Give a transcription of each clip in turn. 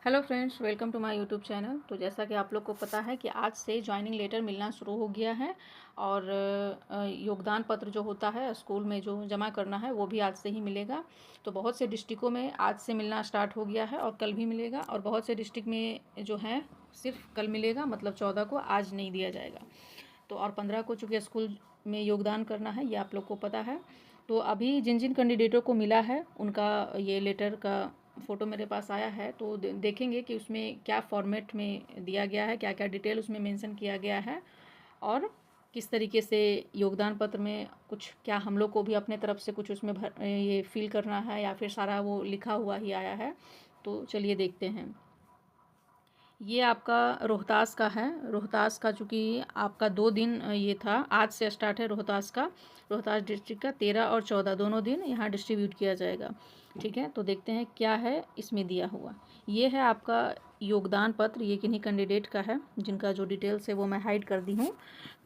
Hello friends, welcome to my YouTube channel. तो जैसा कि आप लोग को पता है कि आज से जॉइनिंग लेटर मिलना शुरू हो गया है और योगदान पत्र जो होता है स्कूल में जो जमा करना है वो भी आज से ही मिलेगा। तो बहुत से डिस्ट्रिक्टों में आज से मिलना स्टार्ट हो गया है और कल भी मिलेगा, और बहुत से डिस्ट्रिक्ट में जो है सिर्फ कल मिलेगा, मतलब 14 को, आज नहीं दिया जाएगा। तो और 15 को चूँकि स्कूल में योगदान करना है, ये आप लोग को पता है। तो अभी जिन जिन कैंडिडेटों को मिला है उनका ये लेटर का फ़ोटो मेरे पास आया है, तो देखेंगे कि उसमें क्या फॉर्मेट में दिया गया है, क्या क्या डिटेल उसमें मेंशन किया गया है, और किस तरीके से योगदान पत्र में कुछ क्या हम लोग को भी अपने तरफ से कुछ उसमें ये फिल करना है, या फिर सारा वो लिखा हुआ ही आया है। तो चलिए देखते हैं। ये आपका रोहतास का है। रोहतास का चूँकि आपका 2 दिन ये था, आज से स्टार्ट है रोहतास का। रोहतास डिस्ट्रिक्ट का 13 और 14 दोनों दिन यहाँ डिस्ट्रीब्यूट किया जाएगा। ठीक है, तो देखते हैं क्या है इसमें दिया हुआ। ये है आपका योगदान पत्र। ये किन्हीं कैंडिडेट का है जिनका जो डिटेल्स है वो मैं हाइड कर दी हूँ।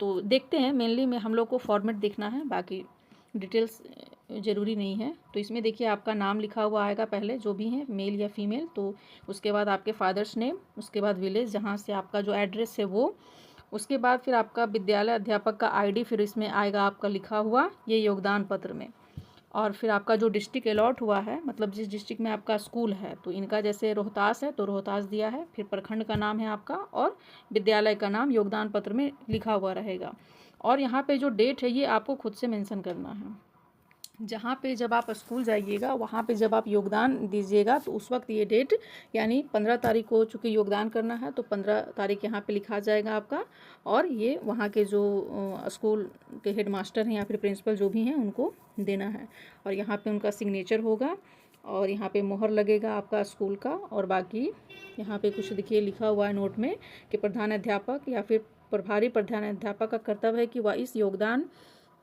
तो देखते हैं, मेनली में हम लोग को फॉर्मेट देखना है, बाकी डिटेल्स ज़रूरी नहीं है। तो इसमें देखिए आपका नाम लिखा हुआ आएगा पहले, जो भी है मेल या फीमेल। तो उसके बाद आपके फादर्स नेम, उसके बाद विलेज जहाँ से आपका जो एड्रेस है वो, उसके बाद फिर आपका विद्यालय अध्यापक का आईडी फिर इसमें आएगा आपका लिखा हुआ ये योगदान पत्र में। और फिर आपका जो डिस्ट्रिक्ट अलॉट हुआ है, मतलब जिस डिस्ट्रिक्ट में आपका स्कूल है, तो इनका जैसे रोहतास है तो रोहतास दिया है, फिर प्रखंड का नाम है आपका, और विद्यालय का नाम योगदान पत्र में लिखा हुआ रहेगा। और यहाँ पे जो डेट है ये आपको खुद से मेंशन करना है। जहाँ पे जब आप स्कूल जाइएगा वहाँ पे जब आप योगदान दीजिएगा तो उस वक्त ये डेट, यानी 15 तारीख को चूँकि योगदान करना है तो 15 तारीख यहाँ पे लिखा जाएगा आपका। और ये वहाँ के जो स्कूल के हेडमास्टर हैं या फिर प्रिंसिपल जो भी हैं उनको देना है, और यहाँ पे उनका सिग्नेचर होगा, और यहाँ पे मोहर लगेगा आपका स्कूल का। और बाकी यहाँ पे कुछ देखिए लिखा हुआ है नोट में कि प्रधान अध्यापक या फिर प्रभारी प्रधान अध्यापक का कर्तव्य है कि वह इस योगदान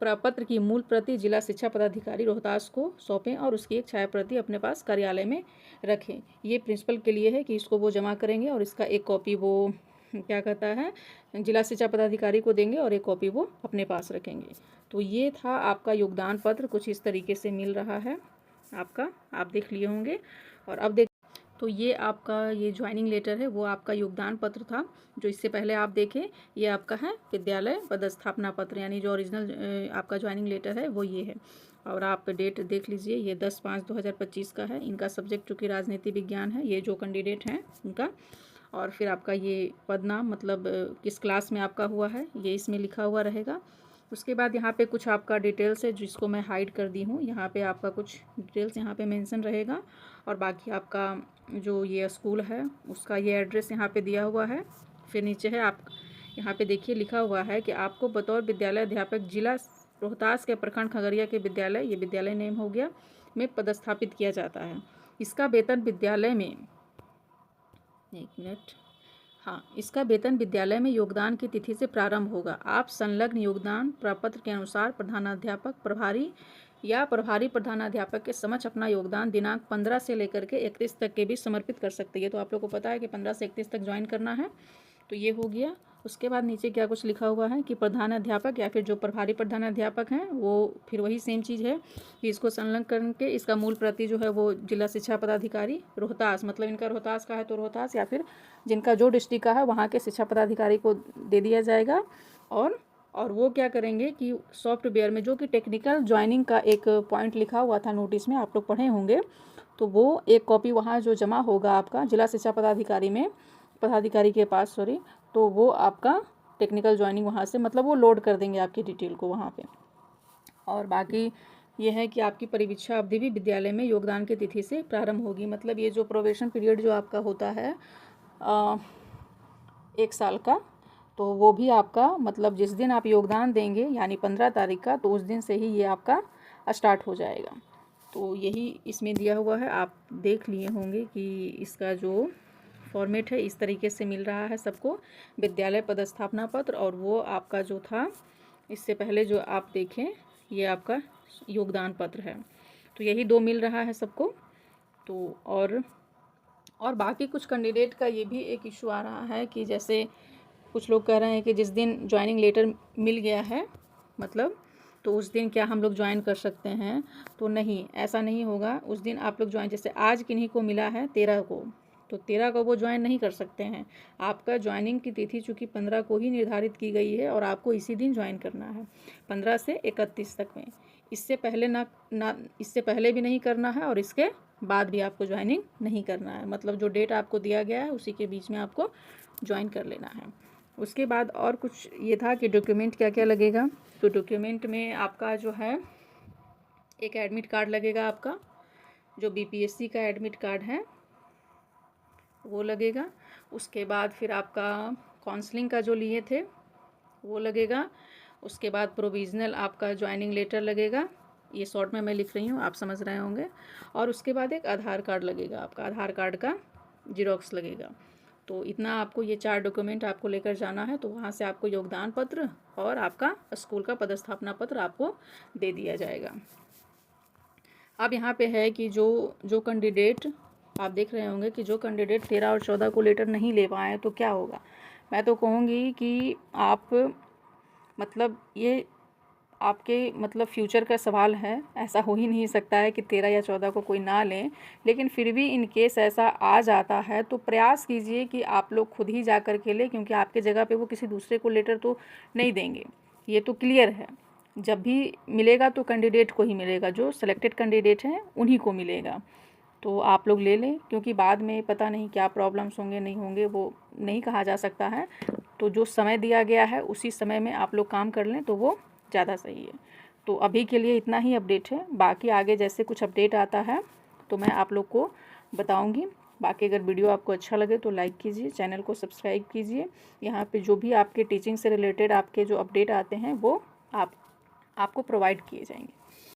प्रपत्र की मूल प्रति जिला शिक्षा पदाधिकारी रोहतास को सौंपें और उसकी एक छाया प्रति अपने पास कार्यालय में रखें। ये प्रिंसिपल के लिए है कि इसको वो जमा करेंगे और इसका एक कॉपी वो क्या कहता है जिला शिक्षा पदाधिकारी को देंगे और एक कॉपी वो अपने पास रखेंगे। तो ये था आपका योगदान पत्र, कुछ इस तरीके से मिल रहा है आपका, आप देख लिए होंगे। और अब देख, तो ये आपका ये ज्वाइनिंग लेटर है, वो आपका योगदान पत्र था जो इससे पहले आप देखें। ये आपका है विद्यालय पदस्थापना पत्र, यानी जो ओरिजिनल आपका ज्वाइनिंग लेटर है वो ये है। और आप डेट देख लीजिए, ये 10/5/2025 का है। इनका सब्जेक्ट चूँकि राजनीति विज्ञान है, ये जो कैंडिडेट हैं उनका। और फिर आपका ये पद नाम, मतलब किस क्लास में आपका हुआ है, ये इसमें लिखा हुआ रहेगा। उसके बाद यहाँ पे कुछ आपका डिटेल्स है जिसको मैं हाइड कर दी हूँ। यहाँ पे आपका कुछ डिटेल्स यहाँ पे मेंशन रहेगा, और बाकी आपका जो ये स्कूल है उसका ये एड्रेस यहाँ पे दिया हुआ है। फिर नीचे है आप यहाँ पे देखिए लिखा हुआ है कि आपको बतौर विद्यालय अध्यापक जिला रोहतास के प्रखंड खगड़िया के विद्यालय, ये विद्यालय नेम हो गया, में पदस्थापित किया जाता है। इसका वेतन विद्यालय में, एक मिनट, हाँ, इसका वेतन विद्यालय में योगदान की तिथि से प्रारंभ होगा। आप संलग्न योगदान प्रपत्र के अनुसार प्रधानाध्यापक, प्रभारी या प्रभारी प्रधानाध्यापक के समक्ष अपना योगदान दिनांक 15 से लेकर के 31 तक के बीच समर्पित कर सकते हैं। तो आप लोग को पता है कि 15 से 31 तक ज्वाइन करना है, तो ये हो गया। उसके बाद नीचे क्या कुछ लिखा हुआ है कि प्रधानाध्यापक या फिर जो प्रभारी प्रधानाध्यापक हैं वो फिर वही सेम चीज़ है कि इसको संलग्न करके इसका मूल प्रति जो है वो जिला शिक्षा पदाधिकारी रोहतास, मतलब इनका रोहतास का है तो रोहतास, या फिर जिनका जो डिस्ट्रिक्ट का है वहाँ के शिक्षा पदाधिकारी को दे दिया जाएगा। और वो क्या करेंगे कि सॉफ्टवेयर में जो कि टेक्निकल ज्वाइनिंग का एक पॉइंट लिखा हुआ था नोटिस में, आप लोग पढ़े होंगे, तो वो एक कॉपी वहाँ जो जमा होगा आपका जिला शिक्षा पदाधिकारी में, पदाधिकारी के पास, सॉरी, तो वो आपका टेक्निकल ज्वाइनिंग वहाँ से, मतलब वो लोड कर देंगे आपकी डिटेल को वहाँ पे। और बाकी ये है कि आपकी परिवीक्षा अवधि भी विद्यालय में योगदान की तिथि से प्रारंभ होगी। मतलब ये जो प्रोबेशन पीरियड जो आपका होता है 1 साल का, तो वो भी आपका, मतलब जिस दिन आप योगदान देंगे यानी 15 तारीख का, तो उस दिन से ही ये आपका स्टार्ट हो जाएगा। तो यही इसमें दिया हुआ है, आप देख लिए होंगे कि इसका जो फॉर्मेट है इस तरीके से मिल रहा है सबको, विद्यालय पदस्थापना पत्र, और वो आपका जो था इससे पहले जो आप देखें ये आपका योगदान पत्र है। तो यही 2 मिल रहा है सबको। तो और बाकी कुछ कैंडिडेट का ये भी एक इशू आ रहा है कि जैसे कुछ लोग कह रहे हैं कि जिस दिन ज्वाइनिंग लेटर मिल गया है, मतलब तो उस दिन क्या हम लोग ज्वाइन कर सकते हैं। तो नहीं, ऐसा नहीं होगा। उस दिन आप लोग ज्वाइन, जैसे आज किन्हीं को मिला है 13 को, तो 13 को वो ज्वाइन नहीं कर सकते हैं। आपका ज्वाइनिंग की तिथि चूँकि 15 को ही निर्धारित की गई है और आपको इसी दिन ज्वाइन करना है 15 से 31 तक में। इससे पहले इससे पहले भी नहीं करना है और इसके बाद भी आपको ज्वाइनिंग नहीं करना है। मतलब जो डेट आपको दिया गया है उसी के बीच में आपको ज्वाइन कर लेना है। उसके बाद और कुछ ये था कि डॉक्यूमेंट क्या क्या लगेगा। तो डॉक्यूमेंट में आपका जो है एक एडमिट कार्ड लगेगा, आपका जो बीपीएससी का एडमिट कार्ड है वो लगेगा। उसके बाद फिर आपका काउंसलिंग का जो लिए थे वो लगेगा। उसके बाद प्रोविज़नल आपका ज्वाइनिंग लेटर लगेगा, ये शॉर्ट में मैं लिख रही हूँ, आप समझ रहे होंगे। और उसके बाद एक आधार कार्ड लगेगा, आपका आधार कार्ड का जीरोक्स लगेगा। तो इतना आपको ये 4 डॉक्यूमेंट आपको लेकर जाना है। तो वहाँ से आपको योगदान पत्र और आपका स्कूल का पदस्थापना पत्र आपको दे दिया जाएगा। अब यहाँ पे है कि जो कैंडिडेट आप देख रहे होंगे कि जो कैंडिडेट 13 और 14 को लेटर नहीं ले पाए तो क्या होगा। मैं तो कहूँगी कि आप मतलब ये आपके मतलब फ्यूचर का सवाल है। ऐसा हो ही नहीं सकता है कि 13 या 14 को कोई ना लें, लेकिन फिर भी इन केस ऐसा आ जाता है तो प्रयास कीजिए कि आप लोग खुद ही जा कर के लें, क्योंकि आपके जगह पे वो किसी दूसरे को लेटर तो नहीं देंगे, ये तो क्लियर है। जब भी मिलेगा तो कैंडिडेट को ही मिलेगा, जो सिलेक्टेड कैंडिडेट हैं उन्हीं को मिलेगा। तो आप लोग ले लें, क्योंकि बाद में पता नहीं क्या प्रॉब्लम्स होंगे नहीं होंगे, वो नहीं कहा जा सकता है। तो जो समय दिया गया है उसी समय में आप लोग काम कर लें तो वो ज़्यादा सही है। तो अभी के लिए इतना ही अपडेट है। बाकी आगे जैसे कुछ अपडेट आता है तो मैं आप लोग को बताऊंगी। बाकी अगर वीडियो आपको अच्छा लगे तो लाइक कीजिए, चैनल को सब्सक्राइब कीजिए। यहाँ पे जो भी आपके टीचिंग से रिलेटेड आपके जो अपडेट आते हैं वो आपको प्रोवाइड किए जाएंगे।